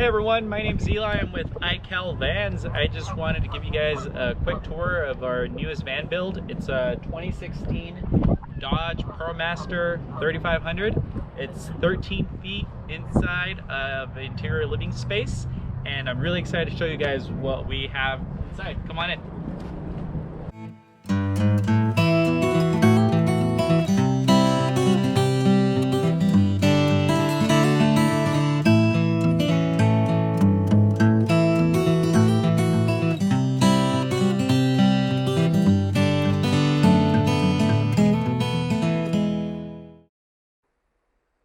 Hey everyone, my name's Eli. I'm with iCal Vans. I just wanted to give you guys a quick tour of our newest van build. It's a 2016 Dodge Promaster 3500. It's 13 feet inside of interior living space, and I'm really excited to show you guys what we have inside. Come on in.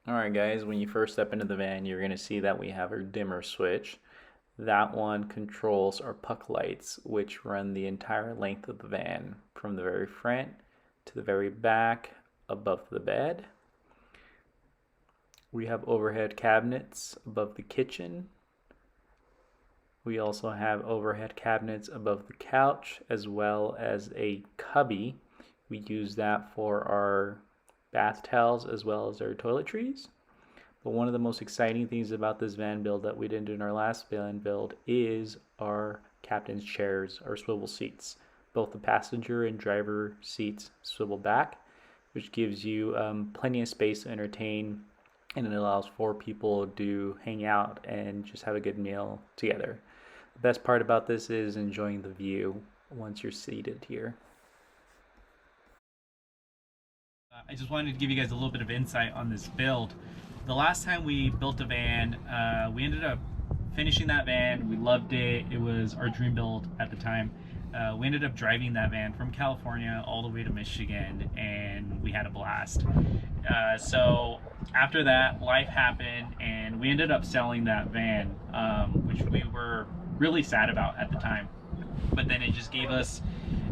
Alright guys, when you first step into the van, you're going to see that we have our dimmer switch. That one controls our puck lights, which run the entire length of the van, from the very front to the very back above the bed. We have overhead cabinets above the kitchen. We also have overhead cabinets above the couch, as well as a cubby. We use that for our bath towels as well as our toiletries. But one of the most exciting things about this van build that we didn't do in our last van build is our captain's chairs, our swivel seats. Both the passenger and driver seats swivel back, which gives you plenty of space to entertain, and it allows 4 people to hang out and just have a good meal together. The best part about this is enjoying the view once you're seated here. I just wanted to give you guys a little bit of insight on this build. The last time we built a van, we ended up finishing that van. We loved it. It was our dream build at the time. We ended up driving that van from California all the way to Michigan, and we had a blast. So after that, life happened, and we ended up selling that van, which we were really sad about at the time. But then it just gave us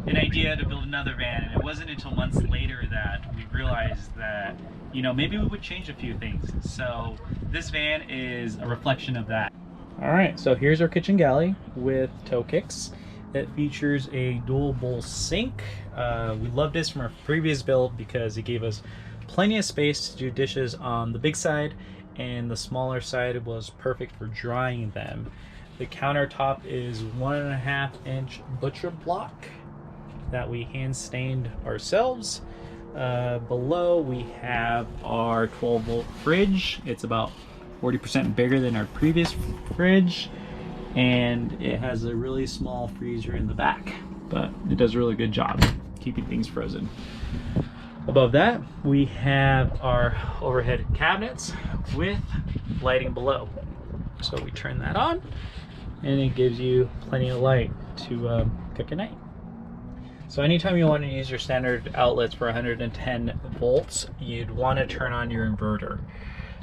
an idea to build another van, and it wasn't until months later that we realized that, you know, maybe we would change a few things. So this van is a reflection of that. All right, so here's our kitchen galley with toe kicks. It features a dual bowl sink. We loved this from our previous build because it gave us plenty of space to do dishes on the big side, and the smaller side was perfect for drying them. The countertop is 1.5 inch butcher block that we hand stained ourselves. Below we have our 12-volt fridge. It's about 40% bigger than our previous fridge, and it has a really small freezer in the back, but it does a really good job keeping things frozen. Above that we have our overhead cabinets with lighting below. So we turn that on, and it gives you plenty of light to cook at night. So anytime you want to use your standard outlets for 110 volts, you'd want to turn on your inverter.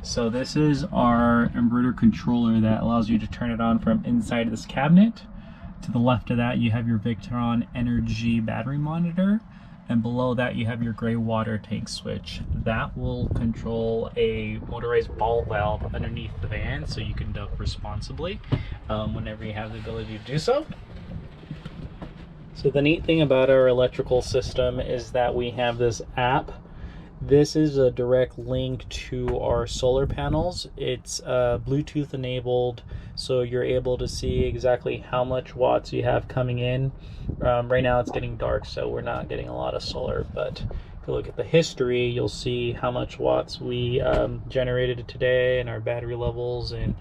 So this is our inverter controller that allows you to turn it on from inside this cabinet. To the left of that, you have your Victron Energy battery monitor, and below that you have your gray water tank switch. That will control a motorized ball valve underneath the van, so you can dump responsibly whenever you have the ability to do so. So the neat thing about our electrical system is that we have this app. This is a direct link to our solar panels. It's Bluetooth enabled, so you're able to see exactly how much watts you have coming in. Right now it's getting dark, so we're not getting a lot of solar, but if you look at the history, you'll see how much watts we generated today and our battery levels. And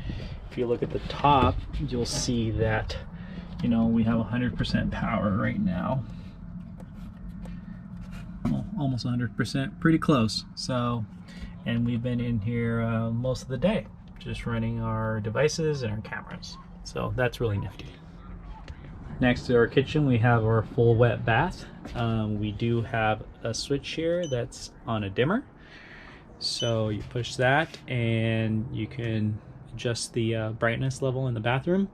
if you look at the top, you'll see that, you know, we have 100% power right now. Well, almost 100%, pretty close. So, and we've been in here most of the day, just running our devices and our cameras. So that's really nifty. Next to our kitchen, we have our full wet bath. We do have a switch here that's on a dimmer. So you push that and you can adjust the brightness level in the bathroom.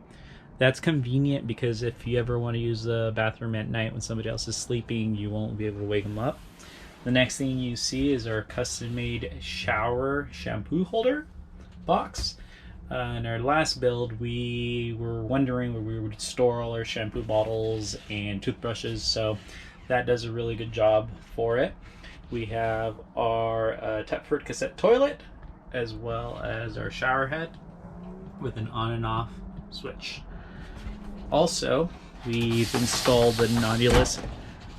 That's convenient because if you ever want to use the bathroom at night when somebody else is sleeping, you won't be able to wake them up. The next thing you see is our custom-made shower shampoo holder box. In our last build, we were wondering where we would store all our shampoo bottles and toothbrushes, so that does a really good job for it. We have our Thetford cassette toilet, as well as our shower head. with an on and off switch. Also, we've installed the Nautilus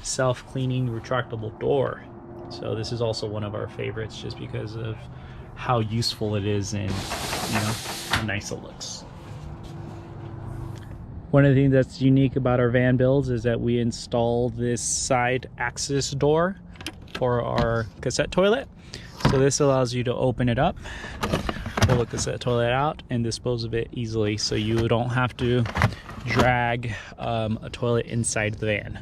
self-cleaning retractable door. So this is also one of our favorites just because of how useful it is and, you know, how nice it looks. One of the things that's unique about our van builds is that we install this side access door for our cassette toilet. So this allows you to open it up, pull the cassette toilet out, and dispose of it easily, so you don't have to drag a toilet inside the van.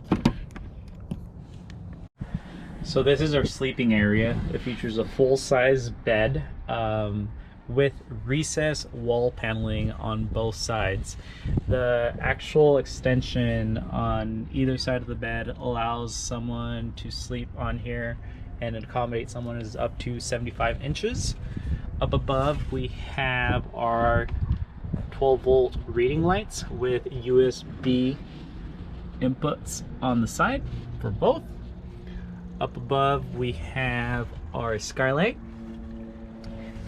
So this is our sleeping area. It features a full-size bed with recessed wall paneling on both sides. The actual extension on either side of the bed allows someone to sleep on here, and accommodate someone is up to 75 inches. Up above we have our 12-volt reading lights with USB inputs on the side for both. Up above we have our skylight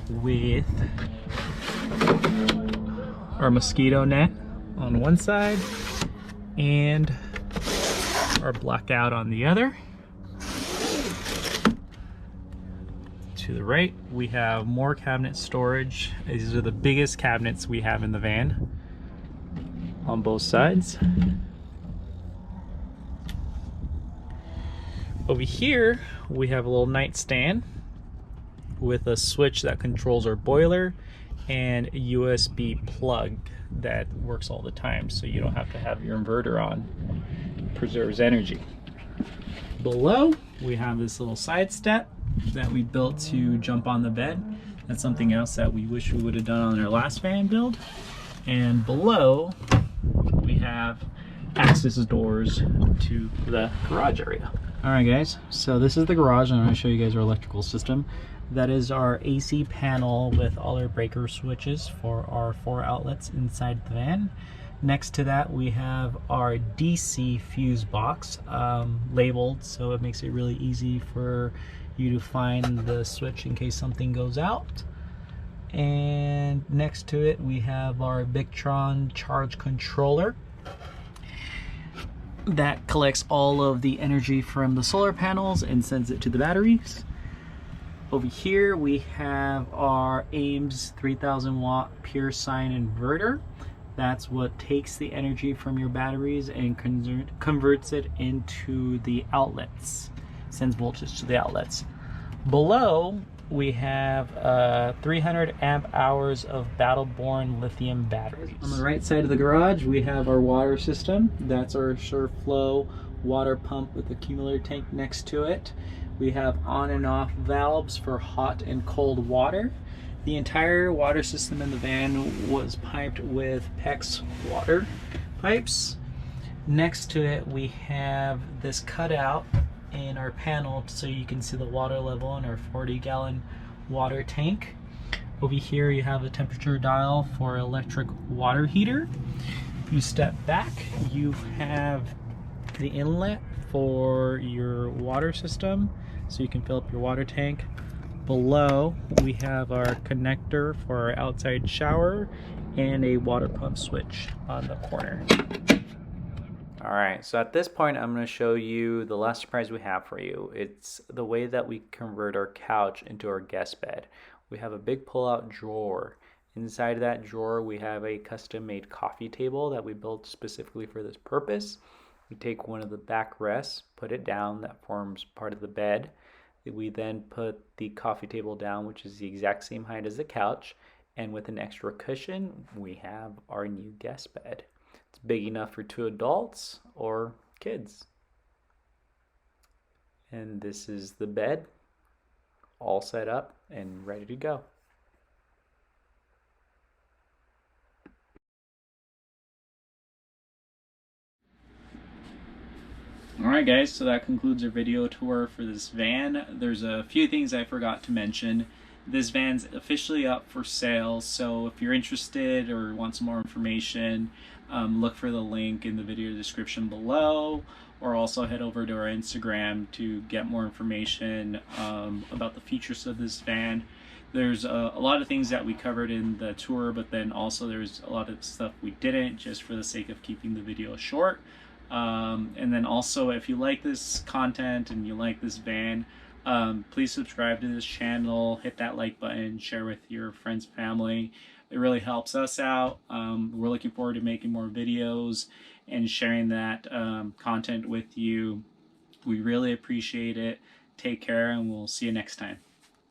with our mosquito net on one side and our blackout on the other. To the right we have more cabinet storage. These are the biggest cabinets we have in the van on both sides. Over here we have a little nightstand with a switch that controls our boiler and a USB plug that works all the time, so you don't have to have your inverter on. It preserves energy. Below we have this little side step that we built to jump on the bed. That's something else that we wish we would have done on our last van build. And below we have access doors to the garage area. Alright guys, so this is the garage, and I'm going to show you guys our electrical system. That is our AC panel with all our breaker switches for our 4 outlets inside the van. Next to that we have our DC fuse box labeled, so it makes it really easy for you to find the switch in case something goes out. And next to it we have our Victron charge controller that collects all of the energy from the solar panels and sends it to the batteries. Over here we have our Ames 3000 watt pure sine inverter. That's what takes the energy from your batteries and converts it into the outlets, sends voltage to the outlets. Below we have 300 amp hours of Battle-Born lithium batteries. On the right side of the garage we have our water system. That's our SureFlow water pump with accumulator tank next to it. We have on and off valves for hot and cold water. The entire water system in the van was piped with PEX water pipes. Next to it we have this cutout in our panel so you can see the water level in our 40-gallon water tank. Over here you have a temperature dial for electric water heater. If you step back, you have the inlet for your water system so you can fill up your water tank. Below we have our connector for our outside shower and a water pump switch on the corner. Alright, so at this point I'm going to show you the last surprise we have for you. It's the way that we convert our couch into our guest bed. We have a big pull-out drawer. Inside of that drawer we have a custom-made coffee table that we built specifically for this purpose. We take one of the back rests, put it down, that forms part of the bed. We then put the coffee table down, which is the exact same height as the couch, and with an extra cushion we have our new guest bed. It's big enough for 2 adults or kids. And this is the bed, all set up and ready to go. Alright guys, so that concludes our video tour for this van. There's a few things I forgot to mention. This van's officially up for sale, so if you're interested or want some more information, look for the link in the video description below, or also head over to our Instagram to get more information about the features of this van. There's a lot of things that we covered in the tour, but then also there's a lot of stuff we didn't, just for the sake of keeping the video short. And then also, if you like this content and you like this van, please subscribe to this channel, hit that like button, share with your friends, family. It really helps us out. We're looking forward to making more videos and sharing that content with you. We really appreciate it. Take care, and we'll see you next time.